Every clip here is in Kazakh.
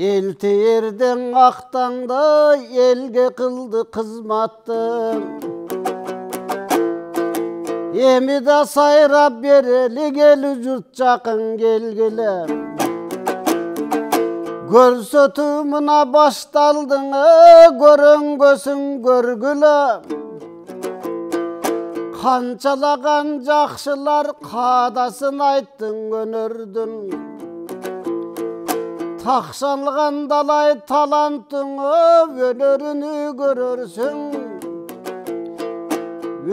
Eltiyerden ақтаңда елге қылды қызматтың. Еми да сайрап берелі келі жұрт жақын келгелі. Көрсөту мына башталдың, көрінгөсін көргілі. Қанчалаған жақшылар қадасын айттың өнердің. Тақшалған далай талантың өнеріні көрерсің.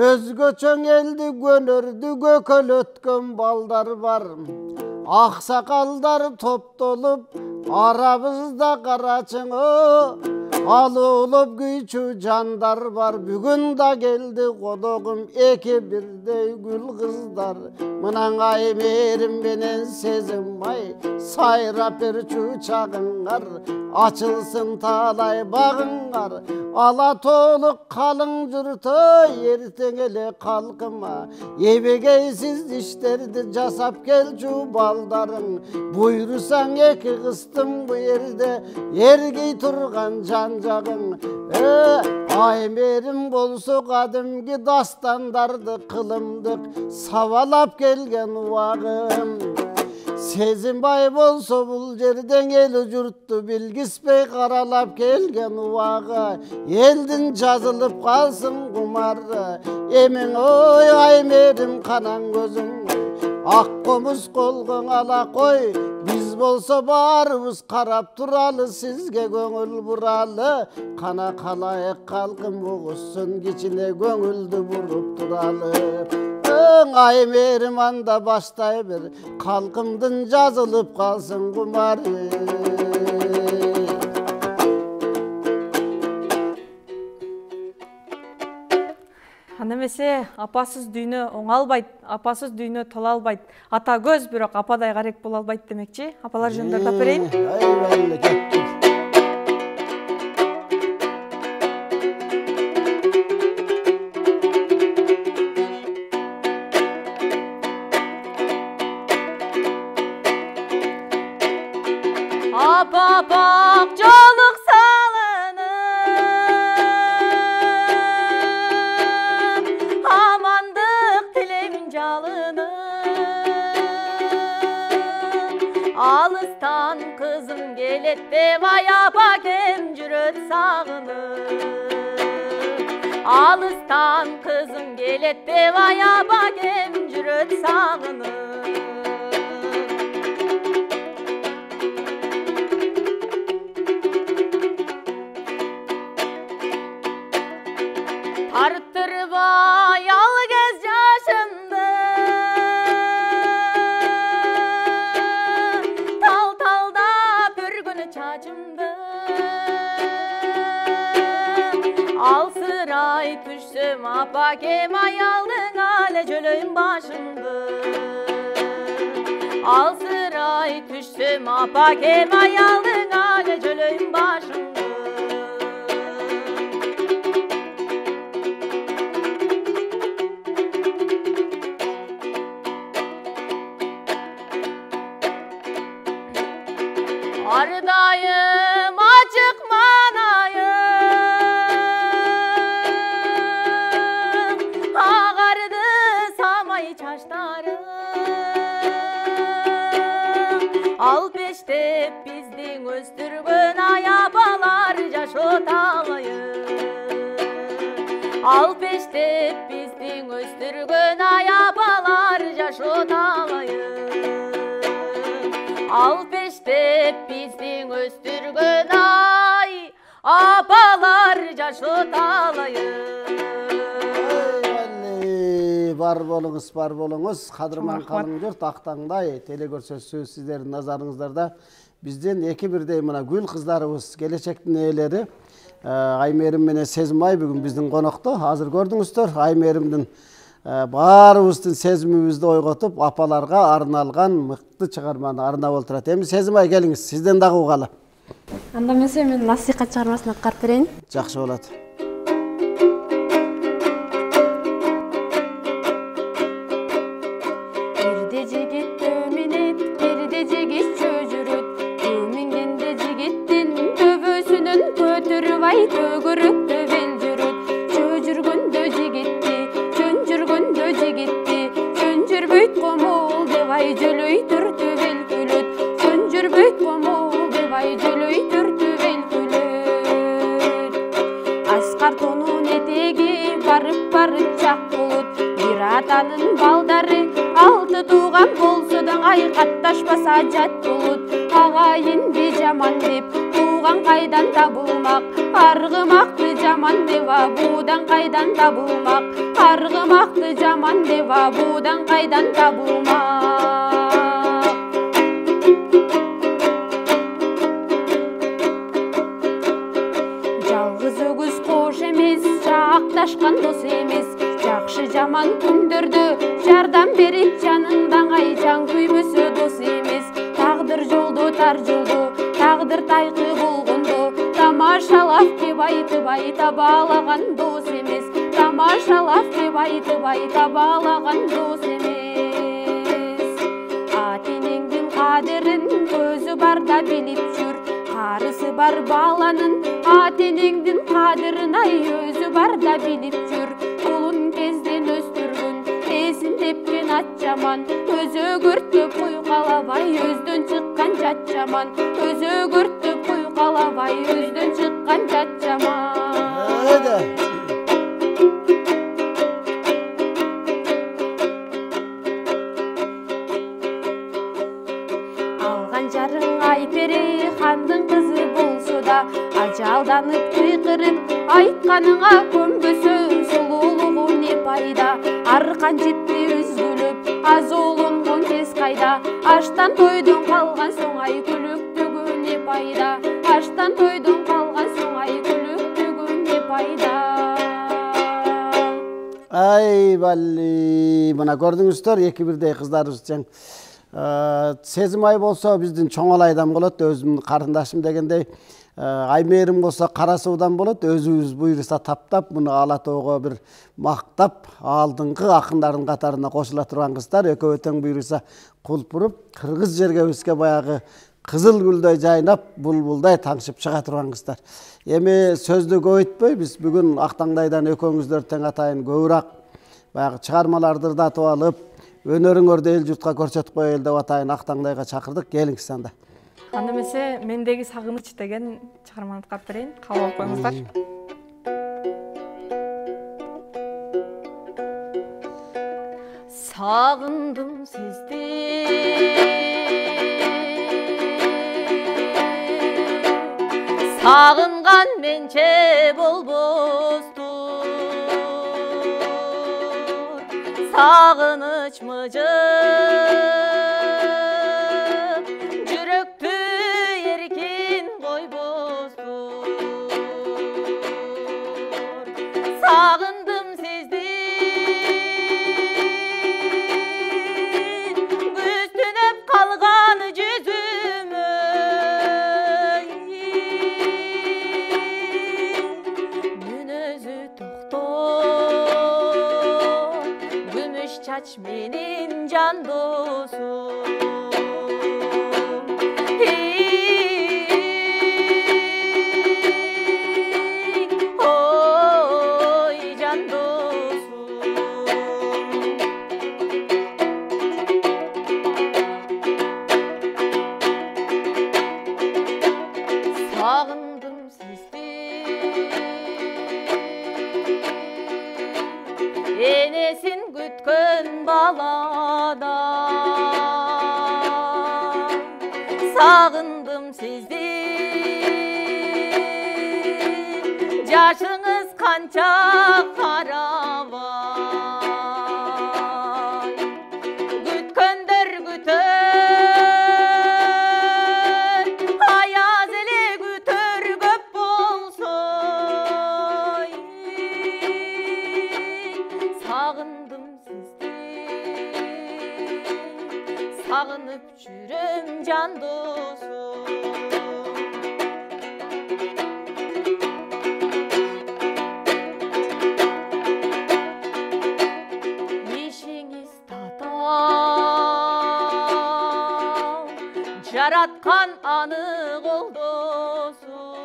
Өзгөчөң елді өнерді көкөл өткен балдар бар. Ақсақалдар топтолып, арабызда қарачың алып күйчү жандар бар. Бүгін да келді қодоғым эки бірдей гүл қыздар. Мынан аймерім менен сезім ай, сайрап берчү чағыңар. Açılsın talay bağıngar, ala толық қалың жұрты, ертеңелі қалқыма. Ебегейсіз іштерді жасап келчү балдарың. Бұйрысаң екі қыстым bu yerде, ергей тұрған жан-жағың. Аймерім болсы қадымги дастандарды қылымдық, савалап келген уағым. Сезім бай болса бұл жерден елі жұртты білгіспей қаралап келген уағы. Елдің жазылып қалсын құмары, емен ой аймерім қанан көзің. Ақ қомыз қолғың ала қой, біз болса барымыз қарап тұралы, сізге көңіл бұралы. Қана қалайық қалқым бұғысын, кечіне көңілді бұрып тұралы. Аймерім анда баштай бір, қалқымдың жазылып қалсын құмары. Анемесе апасыз дүйні оңалбайд, апасыз дүйні толалбайд. Ата көз бірақ ападай қарек болалбайд демекчи. Апалар жөнді тап берейін. Apa bak joluk salınım, amandık dilemin jalınım. Alıstan kızım gelet de vaya bakem jüröt sağınım. Alıstan kızım gelet de vaya bakem jüröt sağınım. Arttırıp yalgız yaşımdı, tal-talda bir günü çacımdı. Al sıray düşsüm apa kem ayaldın ale jölöyüm başımdı. Al sıray düşsüm apa kem ayaldın ale jölöyüm başımdı. Ardayım açık manayım, ağardı samay çaşlarım. Al peşte bizdin östürgün ayabalar jaş otalayım. Al peşte bizdin östürgün ayabalar jaş otalayım. Al peşte bizdin östürgün ay, apalar jaş otalayım. Бар болыңыз, қадырман қалың жұрт, ақтаңдай, телегөрсөзсү сіздердің назарыңыздарда. Бізден екі бірдей мына гүл қыздарыбыз, келешектің иелері. Аймерім менен Сезімбай бүгін біздің қонақта. Азыр көрдіңіздер, Аймеримдің барыбыздың сезімімізді ойғотып, апаларға арналған мықты шығарманы арнап отырады. Эми Сезімбай келіңіз, сізден дағы уғалы. Анда мен насихат шығармасына қарып берейін. Жақсы болады. Birde jigit töminip, birde jigit çöjürüt, tömingende jigit бай төгүрөктө бел жүрөт. Жөн жүргөндө жигитти, жөн жүргөндө жигитти, жөн жүрбөйт комол деп ай жөлөй түртү бел күлөт. Жөн жүрбөйт комол деп ай жөлөй түртү бел күлөт. Аскар тонун этеги барып чак болот. Бир атанын балдары алты тууган болсо да айкатташпаса жат болот. Агайынды жаман деп тууган кайдан табылмак, аргымакты жаман деп абуудан кайдан табылмак, аргымакты жаман деп абуудан кайдан табылмак. Жалгыз өгүз кош эмес, жакташкан дос эмес, жакшы жаман күндөрдө жардам берип жаныңдан айжан күйбөсө дос эмес. Тагдыр жолдо тар жолдо, тагдыр тайкы болгондо, тамашалап кеп айтып табалаган дос эмес. Тамашалап кеп айтып табалаган дос эмес. Ата-энеңдин кадырын көзү барда билип жүр, карысы бар баланын ата-энеңдин кадырын ай өзү барда билип жүр. Улун кезден өстүргүн эсин тепкен ат жаман, өзү көртөп куйкалабай өздөн чыккан жат жаман, өзү көртөп куйкалабай өздөн чыккан жат жаман. Алган жарың Айпери хандын кызы болсо да, ажалданып кыйкырып айтканыңа көнбөсө сулуулугу не пайда. Аркан жипти үзгүлүп аз олонгон кез кайда, аштан тойдон калган соң ай күлүктөгү не пайда, аштан тойдон калган соң ай күлүктөгү не пайда. Ай балли, мына көрдүңүздөр, эки бирдей кыздарыбыз тең. Сезим ай болсо биздин чоңол айдан болот, өзүмдүн карындашым дегендей. Аймерим болсо кара суудан болот, өзүбүз буйруса таптап, муну ала тоого бир мактап, алдыңкы акындардын катарына кошула турган кыздар, экөө тең буйруса кулпуруп, кыргыз жергебизге баягы кызыл гүлдөй жайнап, булбулдай таңшып чыга турган кыздар. Эми сөздү көп айтпай, биз бүгүн Актаңдайдан экөөңүздөр тең атайын көбүрөөк баягы чыгармаларды датып алып, өнөрүңөрдү эл журтка көрсөтүп коелу деп атайын Актаңдайга чакырдык. Келиңиз анда. Анда эмесе мендеги сагыныч деген чыгарманы аткарып берейин. Кабыл алып коюңуздар. Сагындым сизди, сагынган менче болбостун, сагыныч мыжып жүрөктү эркин койбостун. Сагындым сизди, күстүнөп калган жүзүмө, мүнөзү токтоо, күмүш чач менин жан досум. Ой жан досум. Сагындым сизди, энесин күткөн баладан. Сагындым сизди, жашыңыз канча карабай. Күткөндөр күтөр, аяз эле күтөр көп болсо. Сагындым сизди, сагынып жүрөм жан досум. Ишиңиз татаал, жараткан аны колдосун.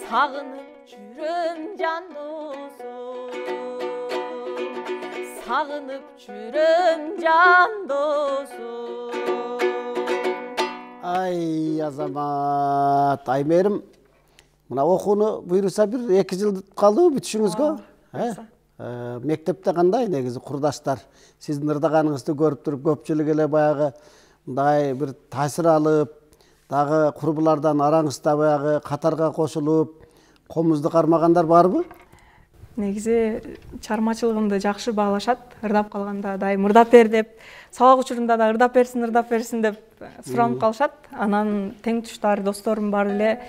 сағынып жүрем жан досым, сағынып жүрем жан досым. Ай, Азамат, Аймерім, мына оқуны бұйырса бір 2 жыл қалды бүтішіңізге? Мектепте қандай негізі құрдаштар? Сіздің ырдағаныңызды көріп тұрып, көпчілік еле баяғы бір тәсір алып, дағы құрбылардан араңызда баяғы қатарға қосылып, қомызды қармағандар бар бі? Негізі чармачылығымды жақшы бағалашат, ырдап қалғанда дайым ырдап бер деп, сабақ учурунда да ырдап берсин деп суранып қалышат. Анан тең туштар, досторум бар эле,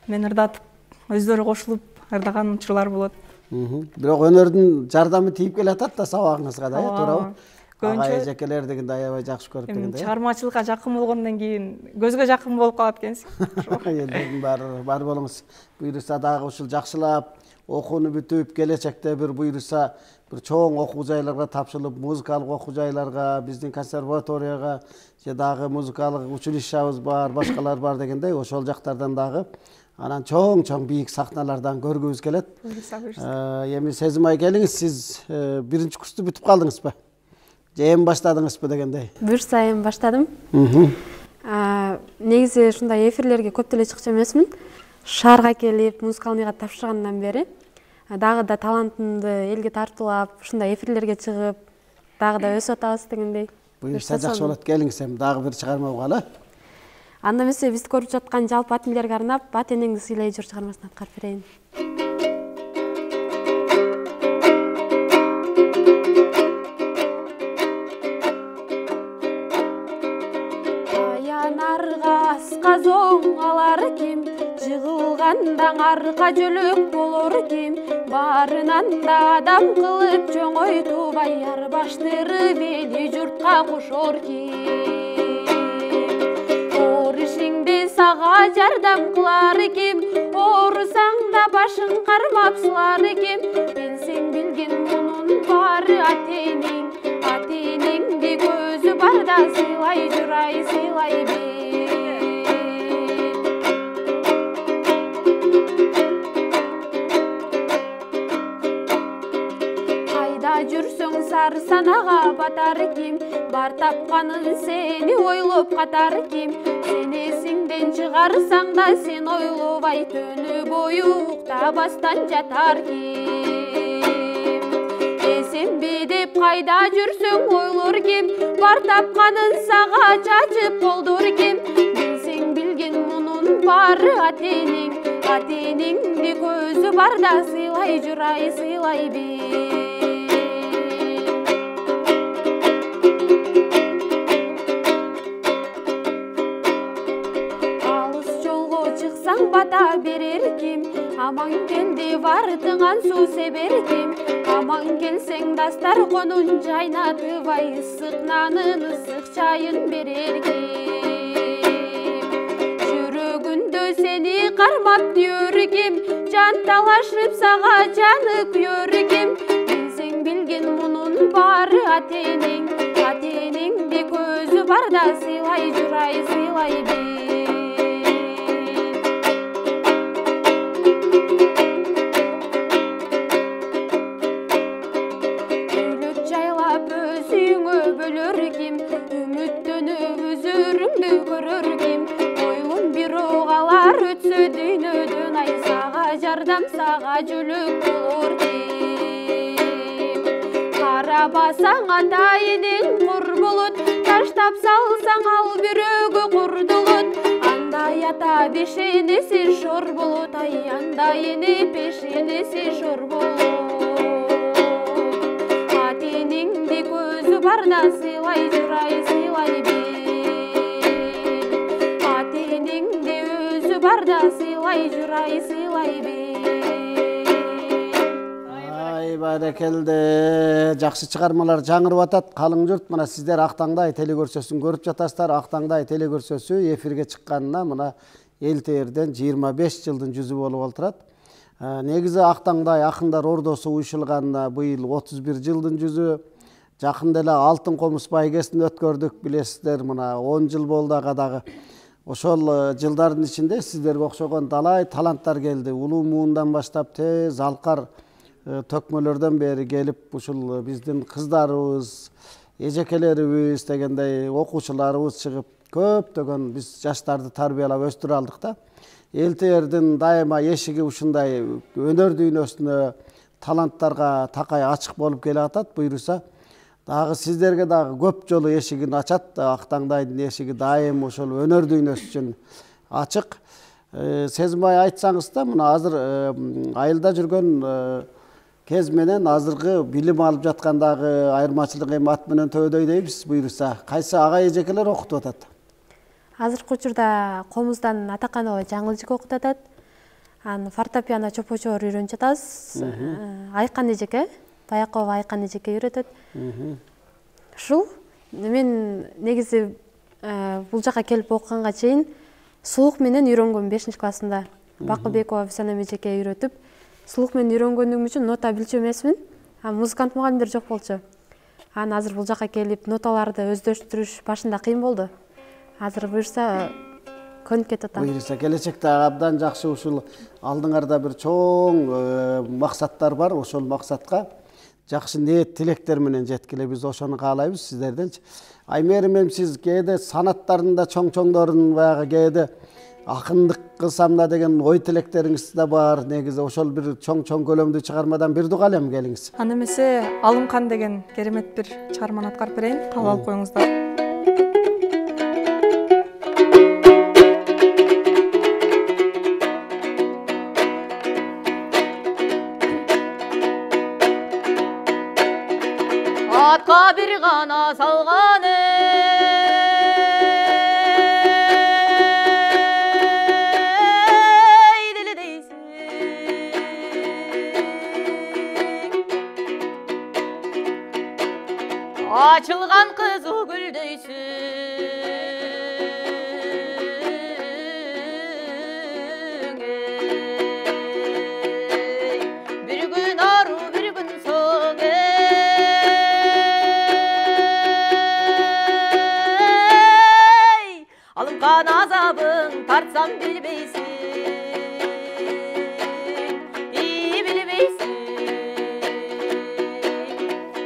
мен ырдатып, өздөрү кошулуп ырдаган учурлар болот. Бирок өнөрдүн жардамы тийип келатат да сабагыңызга да, туурабы? Агай эжекелер дегенде аябай жакшы көрүп дегенде. Чармачылыкка жакын болгондон кийин көзгө жакын болуп калат экенсиң. Элдердин бар болуңуз. Буйруса дагы ушул жакшылап окууну бүтүп, келечекте бир буйруса бир чоң окуу жайларга тапшырылып, музыкалык окуу жайларга, биздин консерваторияга же дагы музыкалык училищебиз бар, башкалар бар дегендей, ошол жактардан дагы анан чоң бийик сахналардан көргүбүз келет. Эми Сезимай келиңиз, сиз 1-курсту бүтүп калдыңызбы? Же эми баштадыңызбы дегендей? Буюрса эми баштадым. Негизи ушундай эфирлерге көп деле чыкчу эмесмин. Шаарга келип, музыкалык мыйга тапшыргандан бери дагы да талантымды элге тартуулап, ушундай эфирлерге чыгып, дагы да өсүп атабыз дегендей. Буюрса жакшы болот, келиңиз эми дагы бир чыгарма угалы. Анда эмесе бизди көрүп жаткан жалпы ата энелерге арнап, ата энеңди сыйлай жүр чыгармасын аткарып берейин. Аянарга аска зоңалар ким, жыгылганда арка жөлөк болор ким, барынан да адам кылып чоңойтубай ар баштырып эли журтка кошор ким. Сага жардам кылар ким, оорусаң да башың кармап сылар ким, билсең билген мунун баары ата энеңди көзү барда сыйлай журай, сыйлай бер. Кайда жүрсөң сары санага батар ким, бар тапканын сени ойлоп катар ким, есіңден шығарсаң да сен ойлобай түні бойы уктабастан жатар ким. Эсенби деп кайда жүрсөң ойлор ким, бар тапканын сага чачып колдор ким, билсең билген мунун баары ата энеңди көзү барда сыйлай журай, сыйлай бер. Бата берер ким, аман келди бардыңан суу себер ким, аман келсең дастар конун жайнатыбай, ысык нанын ысык чайын берер ким. Жүрөгүндө сени кармап дүйөр ким, жан талашып сага жаны күйөр ким, билсең билген мунун баары ата энеңди көзү барда сыйлай журай, сыйлай бер. Үмүттөнүп өзүрүңдү көрөр ким, ойлун бир огалар өтсө дүйнөдөн, ай сага жардам, сага жөлөк болор ким. Карабасаң ата энең кур болот, таштап салсаң ал бирөөгө курдулот, андай ата бешенеси шор болот, ай андай эне бешенеси шор болот. Ата энеңди көзү барда сыйлай журай, сыйлай бер. Ата энеңди өзү барда сыйлай журай, сыйлай бер. Ай, барекелде, жакшы чыгармалар жаңырып атат. Калың журт, мына сиздер Актаңдай телекөрсөсүн көрүп жатасыздар. Актаңдай телекөрсөсү эфирге чыкканына мына элтээрден 25 жылдын жүзү болуп олтурат. Негизи Актаңдай акындар ордосу уюшулганына быйыл 31 жылдын жүзү. Жакында эле Алтын комуз байгесин өткөрдүк, билесиздер, мына 10 жыл болду ага дагы. ошол жылдардын ичинде сиздерге окшогон талай таланттар келди. Улуу муундан баштап тез алкар төкмөлөрдөн бери келип ушул биздин кыздарыбыз, эжекелерибиз дегендей окуучуларыбыз чыгып көптөгөн биз жаштарды тарбиялап өстүрө алдык да. Элтердин дайыма эшиги ушундай өнөр дүйнөсүнө таланттарга такай ачык болуп келе атат. Буйруса дагы сиздерге дагы көп жолу эшигин ачат. Актаңдайдын эшиги дайым ошол өнөр дүйнөсү үчүн ачык. Сезимбай айтсаңыз да, мына азыр айылда жүргөн кез менен азыркы билим алып жаткандагы айырмачылык эми ат менен төбөдөй дейбиз. Буйруса кайсы ага эжекелер окутуп атат? Азыркы учурда Комуздан Атаканова Жаңылжык окутуп атат. Фортепиано чопочоор үйрөнүп жатабыз. Айкан эжеке, Баякова Айкан эжеке үйрөтөт. Ушул мен негизи бул жака келип окуганга чейин сулук менен үйрөнгөм 5-классында. Бакыбекова Бисанам эжеке үйрөтүп, сулук менен үйрөнгөнүм үчүн нота билчү эмесмин. Музыкант мугалимдер жок болчу. Азыр бул жака келип ноталарды өздөштүрүш башында кыйын болду. Азыр буюрса көнүп кетип атам. Буюрса келечекте абдан жакшы ушул алдыңарда бир чоң максаттар бар. Ошол максатка жакшы ниет тилектер менен жеткиле, биз ошону каалайбыз сиздерденчи. Аймерим сиз кээде санаттарында чоң-чоңдорун баягы кээде акындык кылсам да деген ой тилектериңиз да бар. Негизи ошол бир чоң көлөмдүү чыгармадан бир дугалем келиңиз. Аны эмесе Алымкан деген керемет бир чыгарманы аткарып берейин, кабыл алып коюңуздар. Atqa bir qana salğan ey dili deysin. Açılğan kızıl gül deysin. Bir gün arı bir gün soğuk Alımkan azabın tartsam bilmeysin, iyi bilmeysin.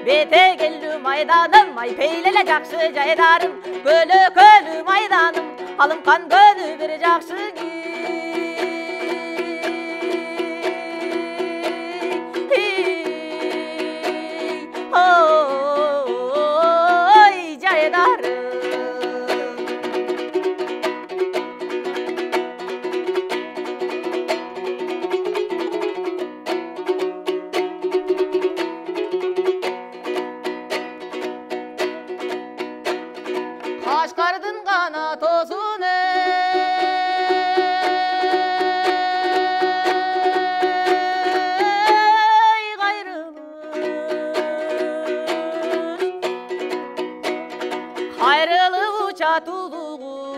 Bete geldi maydanım, ay peylele jakşı jaydarım. Kölü maydanım, alımkan kölü bir jakşı oy jaydarım. Kaşkardın kana tosun ey gayrılık uça tuluğu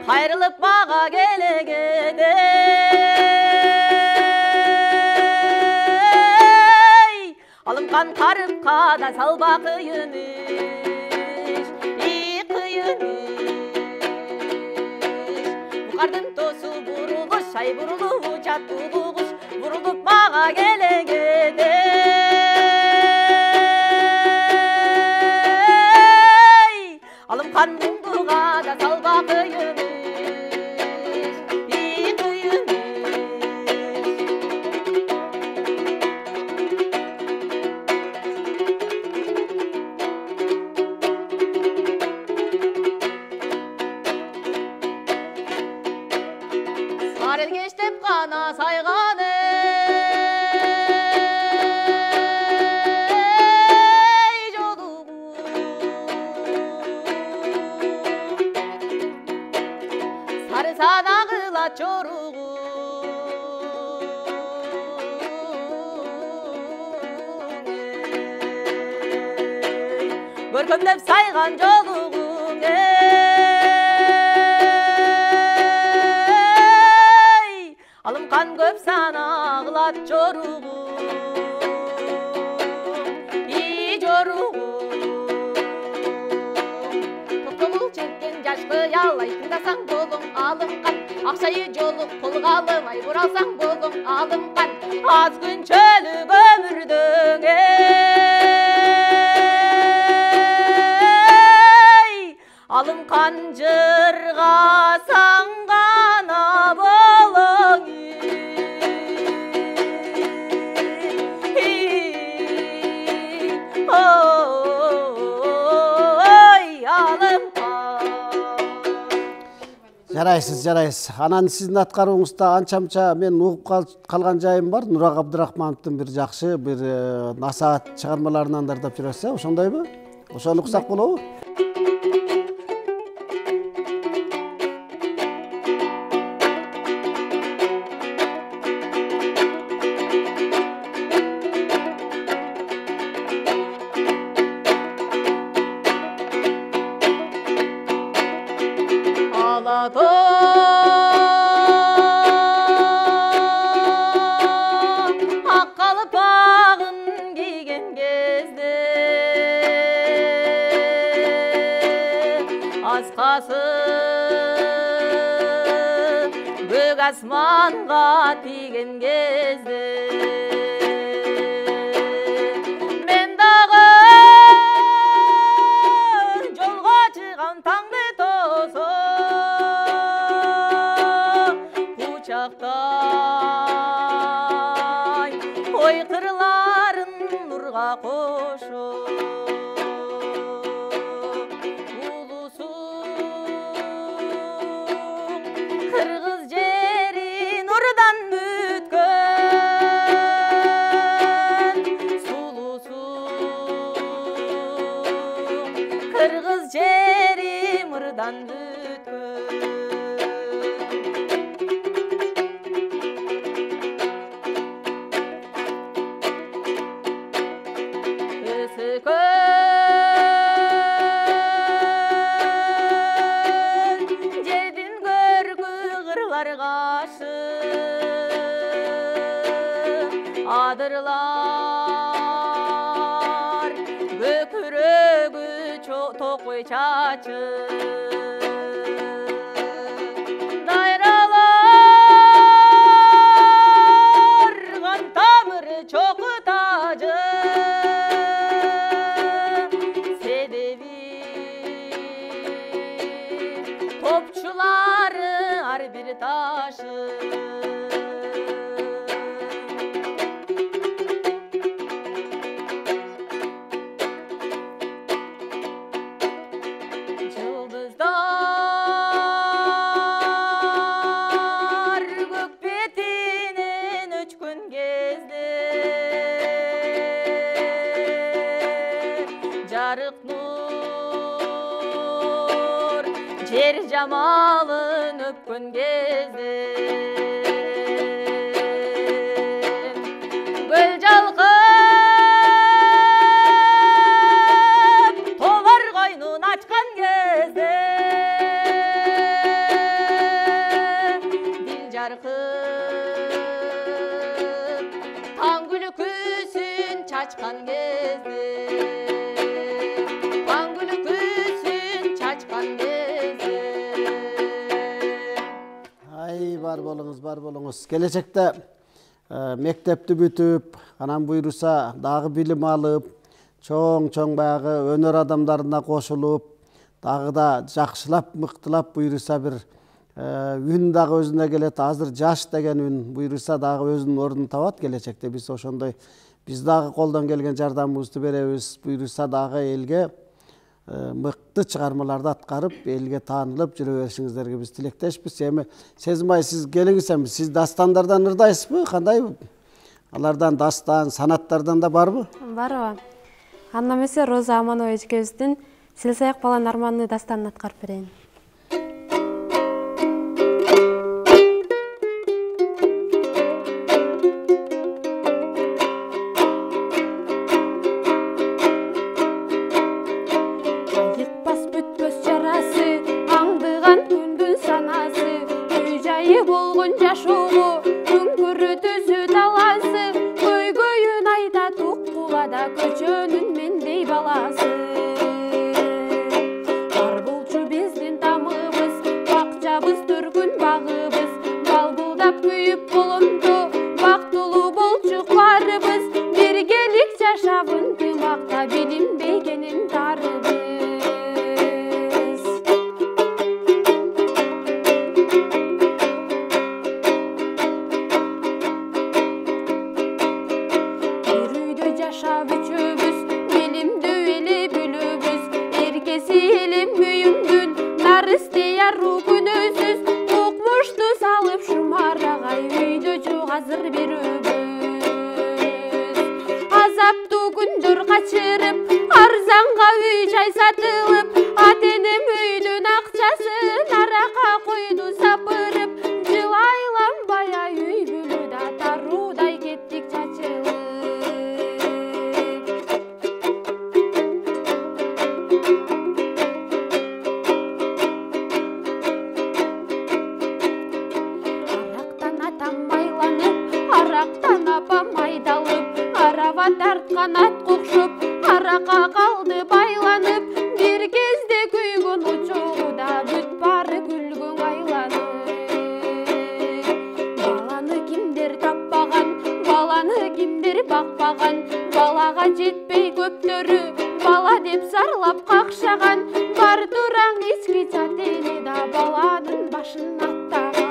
gayrılık bağa gelegede Alımkan karıp kada salba kıyınış, iyi kıyınış. Bu kardın tosu buruluş, ay burulu uçat buluş, vurulup bağa gele gede. Alımkan mundu kada salba kıyınış, iyi kıyınış. Sarel geçtip kana saygan ey joluğu Sarı sana kıla çoruğu Görkemdep saygan joluğu Alımkan köp sana ağlat çoruğu алай тыңдасаң болуң алынған ақшайы жолы қолға алып ай бұралсаң болуң алынған аз күншілік өмірдің алынған жырға саңғана болың жарайсыз. Анан сиздин аткаруңузда анча-мынча мен угуп калган жайым бар. Нурак Абдырахмановдун бир жакшы бир насаат чыгармаларынан дартап жүрөсүз, ошондойбу? Ошону уксак болобу? Ақ қалпағын киген кезде асқасы көк асманға тиген кезде мен дағы жолға шығам таңды тосып құшақтай ой қырларын нұрға қошып ұлысың қырғыз жері нұрдан өткен сұлусың қырғыз жері мырдан өткен жердин көркү кырлар кашы адырлар көкүрөгү токой чачы дайралар кан тамыры чоку тажы топчулары ар бир ташы жылдыздар көк бетинен өчкөн кезде жарык нур жер жамалын өпкөн кезде көл жалкып толар койнун ачкан кезде дил жаркып таң күлкүсүн чачкан кезде таң күлкүсүн чачкан кезде Бар болуңуз. Келечекте мектепти бүтүп, анан буйруса дагы билим алып, чоң баягы өнөр адамдарына кошулуп, дагы да жакшылап, мыктылап буйруса бир үн дагы өзүнө келет. Азыр жаш деген үн буйруса дагы өзүнүн ордун табат келечекте. Биз ошондой биз дагы колдон келген жардамыбызды беребиз. Буйруса дагы элге мыкты чыгармаларды аткарып, элге таанылып жүрө беришиңиздерге биз тилектешпиз. Эми Сезимай, сиз келиңиз, эми сиз дастандардан ырдайсызбы? Кандай? Алардан дастан, санаттардан да барбы? Бар. Анда эмесе Роза Аманова эжекебиздин Селсаяк баланын арманы дастанын аткарып берейин. Көчөнүн мендей баласы бар болчу биздин баарыбыз. Бир үйдө жашап үчөөбүз, билимдүү эли бүлүбүз, эркеси элим үйүмдүн, нарыстыя күнөсүз, укмушту салып шумарагай үйдө жок азыр бирөөбүз. Азаптуу күндөр качырып, арзанга үй жай сатылып, ата-энем үйдүн акчасын арака койду сапырып, жылайланбай үй бүлүдө таруудай кеттик чачылып. Арактан атам майланып, арактан апам айдалып, арава тарткан ат кокшоп, арака калды байланып, бир кезде күйгөн учурда бүт баары күлгүң айланып. Баланы кимдер таппаган, баланы кимдер бакпаган, балага жетпей көптөрү, бала деп зарлап какшаган, бар тураң ички чат эли да баланын башын аттаган.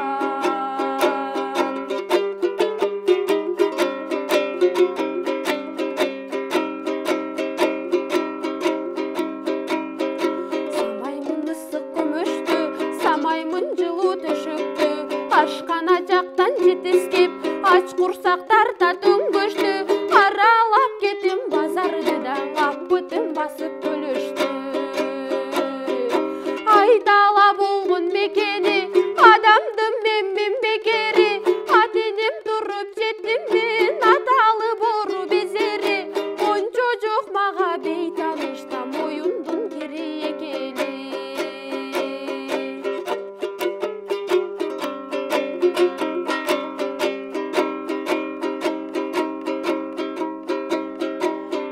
Самаймын ысык көмөштү, самаймын жылуу төшөктү, ашкана жактан жетискип, ач курсактарда төңгөштү, аралап кетим базарды да аппытым басып бөлөштү. Айдала болгон мекени, адамдын мен бекери, ата-энем туруп жеттим мен, аталы бору безери, кончо жок мага бейтанышта моюндун кири экели.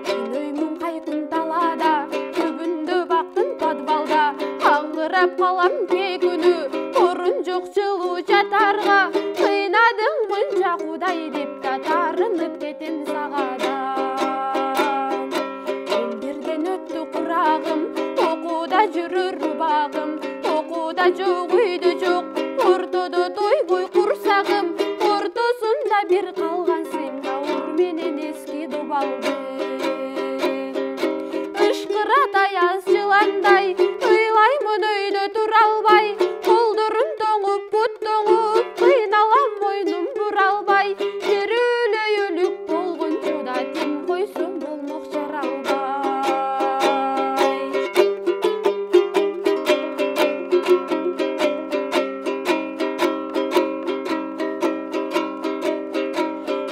Күнөймүн кайкын талаада, түбүндө бактын подвалда, аңырап калам кээ күнү, орун жок жылуу жатарга, кыйнадың мынча Кудай деп да тарынып кетем сагадан. 11ден өттү курагым, окууда жүрөр багым, окууда жок үйдө жок, ортодо тойбой курсагым, ортосунда бир калган сыймаур менен эски дубалды. Ышкырат аяз жыландай, ыйлаймын өйдө тура албай, колдорум тоңуп, бут тоңуп, кыйналам мойнум бура албай, жер өлөй-өлүк болгончуда тим койсом болмок жаралбай.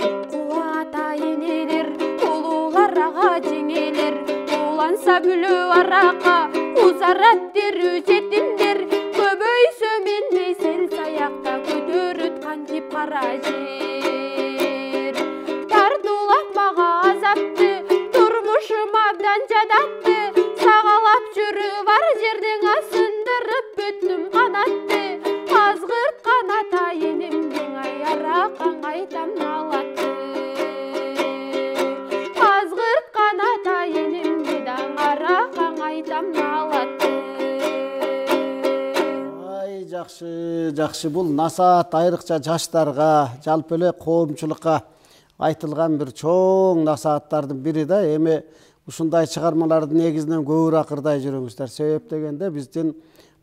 Укула ата-энелер, улуулар ага жеңелер, уланса бүлө арака, узарат дерүү жетимдер, көбөйсө мендей сел саякта көтөрүт кантип кара жер. Тартуулап мага азапты, турмушум абдан жадатты, сагалап жүрүп бар жерден асындырып бүттүм канатты, азгырткан ата-энемдин ай аракаң айтам налатты. Азгырткан ата-энемди да аракаң айтам налатты. Жакшы бул насаат айрыкча жаштарга, жалпы эле коомчулукка айтылган бир чоң насааттардын бири да. Эми ушундай чыгармаларды негизинен көбүрөөк ырдай жүрүңүздөр. Себеп дегенде биздин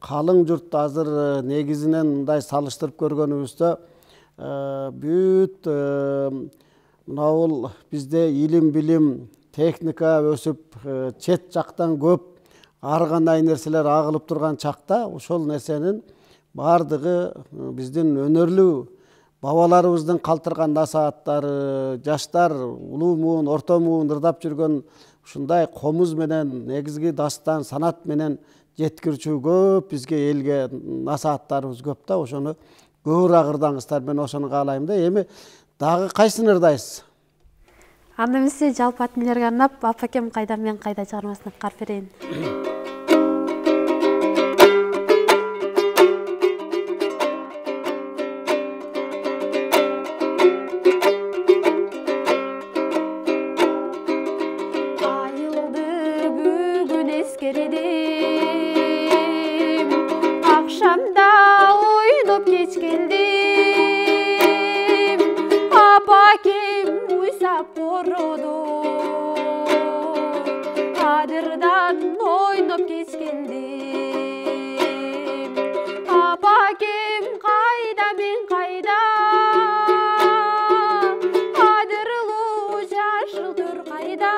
калың журт азыр негизинен мындай салыштырып көргөнүбүздө бүт мынабул бизде илим билим техника өсүп чет жактан көп ар кандай нерселер агылып турган чакта ошол нерсенин бардыгы биздин өнөрлүү бабаларыбыздын калтырган насааттары, жаштар улуу муун, орто муун ырдап жүргөн ушундай комуз менен негизги дастан санат менен жеткирүүчү көп бизге элге насааттарыбыз көп да. Ошону көбүрөөк ырдаңыздар, мен ошону каалайм да. Эми дагы кайсын ырдайсыз? Анда эмесе жалпы ат энелерге арнап Апакем кайда мен кайда чыгармасын карап берейин. Айылды бүгүн эске эскердим, акшамда ойноп кечкендим, апакем уйсап короду, адырдан ойноп кечкендим, апакем кайда мен кайда, адырлуу жашыл түр кайда,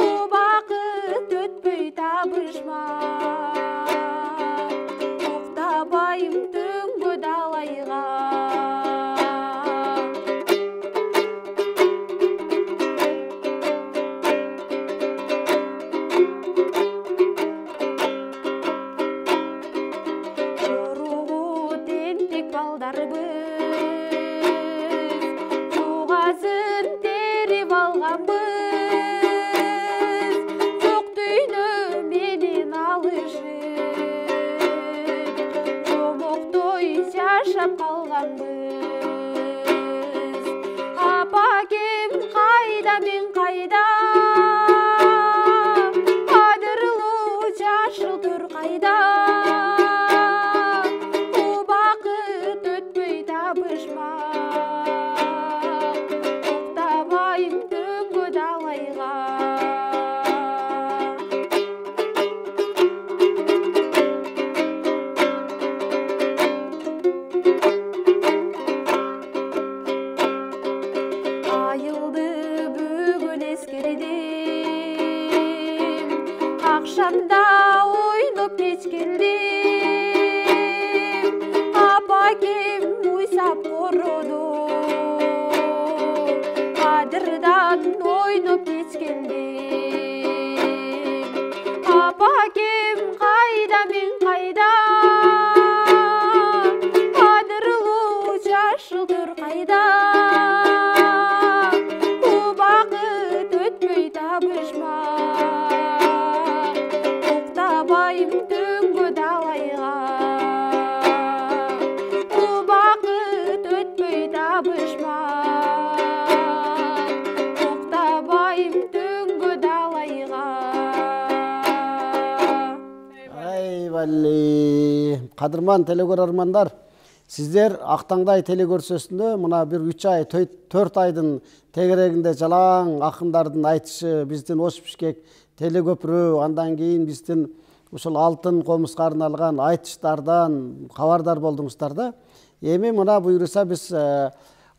убакыт өтпөй табышмак, уктабайым түнгө далайга. Жуғасын теріп алғанбыз, жоқ түйні менен алышып, жомоқтой жашап қалғанбыз. Апакем қайда мен қайда, адырлуу жашыл түр қайда, убакыт өтпөй табышмак, уктабайым түнгө далайга. Айылды бүгүн эскердим, акшамда ойноп кечкендим, апакем уйсап короду, адырдан ойноп кечкендим, апакем кайда мен кайда, адырлуу жашыл түр кайда, убакыт өтпөй табышмак, уктабайым түнгө далайга. Убакыт өтпөй табышмак, уктабайым түнгө далайга. Айбалли. Кадырман телекөрөрмандар, сиздер Актаңдай телекөрсөсүндө мына бир 3 ай, 4 айдын тегерегинде жалаң акындардын айтышы, биздин Ош Бишкек телекөпүрө, андан кийин биздин ушул алтын комузга арналган айтыштардан кабардар болдуңуздар да. Эми мына буйруса биз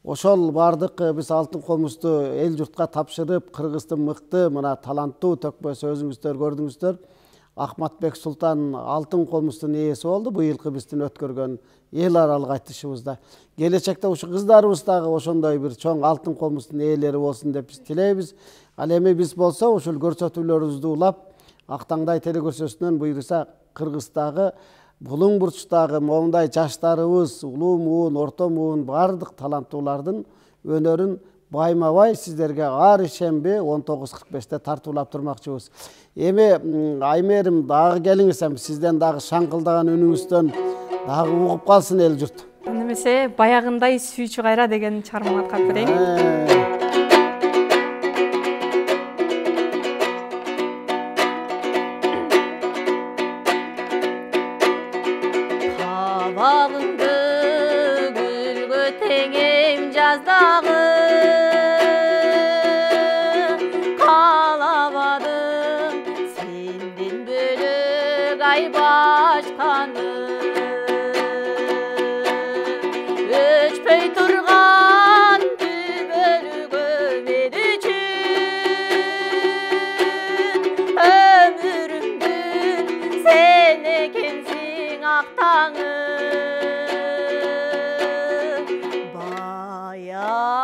ошол бардык биз алтын комузду эл журтка тапшырып, Кыргыздын мыкты мына таланттуу төкпөсү өзүңүздөр көрдүңүздөр. Ахматбек Султан алтын комуздун ээси болду быйылкы биздин өткөргөн эл аралык айтышыбызда. Келечекте ушу кыздарыбыз дагы ошондой бир чоң алтын комуздун ээлери болсун деп биз тилейбиз. Ал эми биз болсо ушул көрсөтүүлөрүбүздү улап Актаңдай телекөрсөсүнөн буйруса Кыргыздагы булуң бурчтагы моундай жаштарыбыз, улуу муун, орто муун бардык таланттуулардын өнөрүн байма-бай сиздерге ар шемби 19:45-те тартуулап турмакчыбыз. Эми Аймерим дагы келиңиз, сизден дагы шаңкылдаган үнүңүздөн дагы угуп калсын эл журт. Немесе баягындай сүйчү кайра деген чыгарманы аткарып берейин. Кабагыңды гүлгө теңейм жаздагы, каалабадым сенден бөлөк ай башканы. Өчпөй турган түбөлүгө мен үчүн, өмүрүмдүн сен экенсиң Актаңы. Баягындай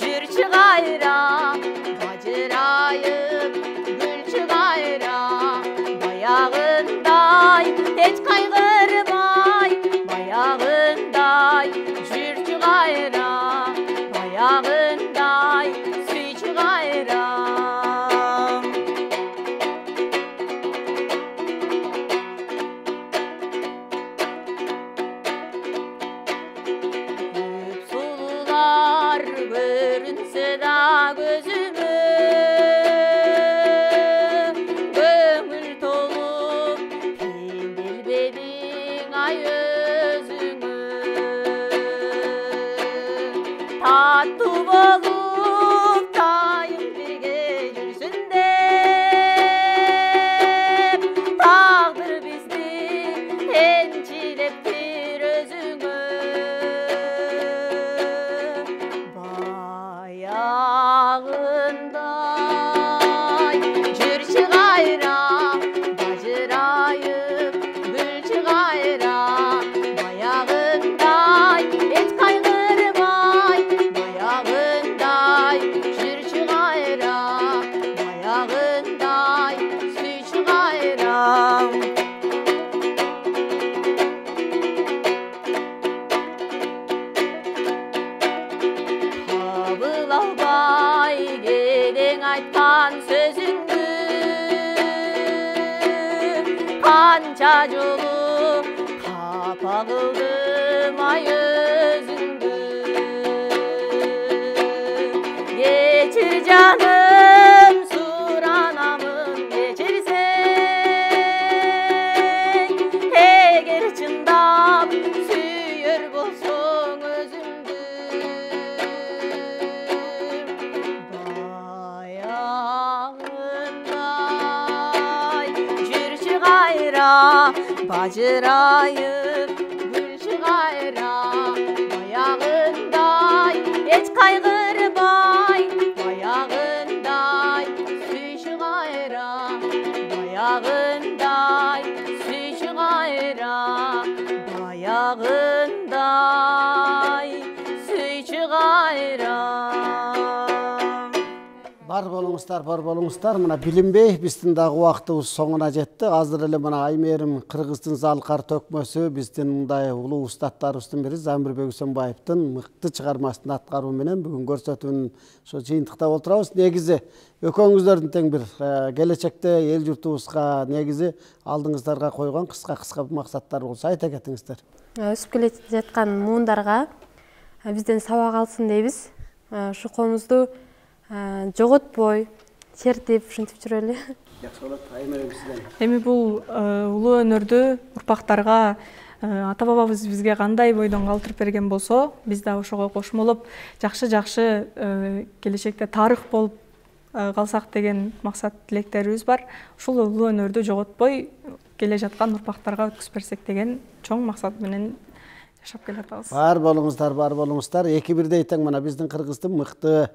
жүрчү кайра, бажырайып гүлчү кайра, баягындай баяғындай жүрші қайра бажырайып гүлші қайра баяғындай еш қайғырмай баяғындай жүрші қайра баяғындай сүйші қайра Қабыл албай келең айтқан сөзіңді қанша жолы қапа қылдым ай өзіңді кешір жаным сұранамын кешірсең егер шындап сүйер болсаң өзіңді баяғындай жүрші қайра бажырайып гүлші қайра баяғындай еш қайғырмай баяғындай сүйші қайра баяғындай сүйші қайра баяғындай сүйші қайра Бар болуңуздар. Мына билинбей биздин дагы убактыбыз соңуна жетти. Азыр эле мына Аймерим Кыргыздын залкар төкмөсү биздин мындай улуу устаттарыбыздын бири Замирбек Үсөнбаевдин мыкты чыгармасын аткаруу менен бүгүн көрсөтүүнүн ошо жыйынтыкта отурабыз. Негизи экөөңүздөрдүн тең бир келечекте эл журтубузга негизи алдыңыздарга койгон кыска максаттар болсо айта кетиңиздер. Өсүп келе жаткан муундарга бизден сабак алсын дейбиз. Шукомузду жоготпой, чертип, ушинтип жүрөлү. Жакшы болот. Аймерим сизден. Эми бул улуу өнөрдү урпактарга ата бабабыз бизге кандай бойдон калтырып берген болсо, биз да ошого кошмолоп жакшы келечекте тарых болуп калсак деген максат тилектерибиз бар. Ушул улуу өнөрдү жоготпой келе жаткан урпактарга өткүзүп берсек деген чоң максат менен жашап келатабыз. Бар болуңуздар. Эки бирдей тең мына биздин Кыргыздын мыкты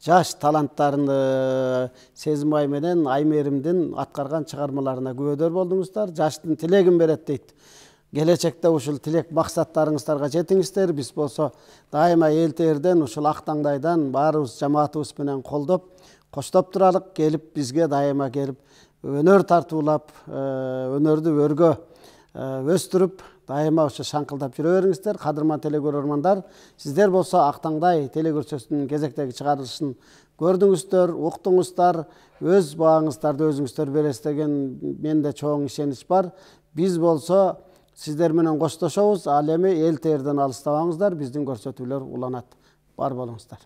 жаш таланттарын Сезимбай менен Аймеримдин аткарган чыгармаларына күбөдөр болдуңуздар. Жаштын тилегин берет дейт. Келечекте ушул тилек максаттарыңыздарга жетиңиздер. Биз болсо дайыма эл терден ушул ак таңдайдан баарыбыз жамаатыбыз менен колдоп, коштоп туралык, келип бизге дайыма келип өнөр тартуулап, өнөрдү өргө өстүрүп, дайыма ошо шаңкылдап жүрө бериңиздер. Кадырман телекөрөрмандар, сиздер болсо ак таңдай телекөрсөтүүнүн кезектеги чыгарылышын көрдүңүздөр, уктуңуздар, өз бааңыздарды өзүңүздөр бересиз деген менде чоң ишенич бар. Биз болсо сиздер менен коштошобуз. Ал эми эл терден алыстабаңыздар, биздин көрсөтүүлөр уланат. Бар болуңуздар.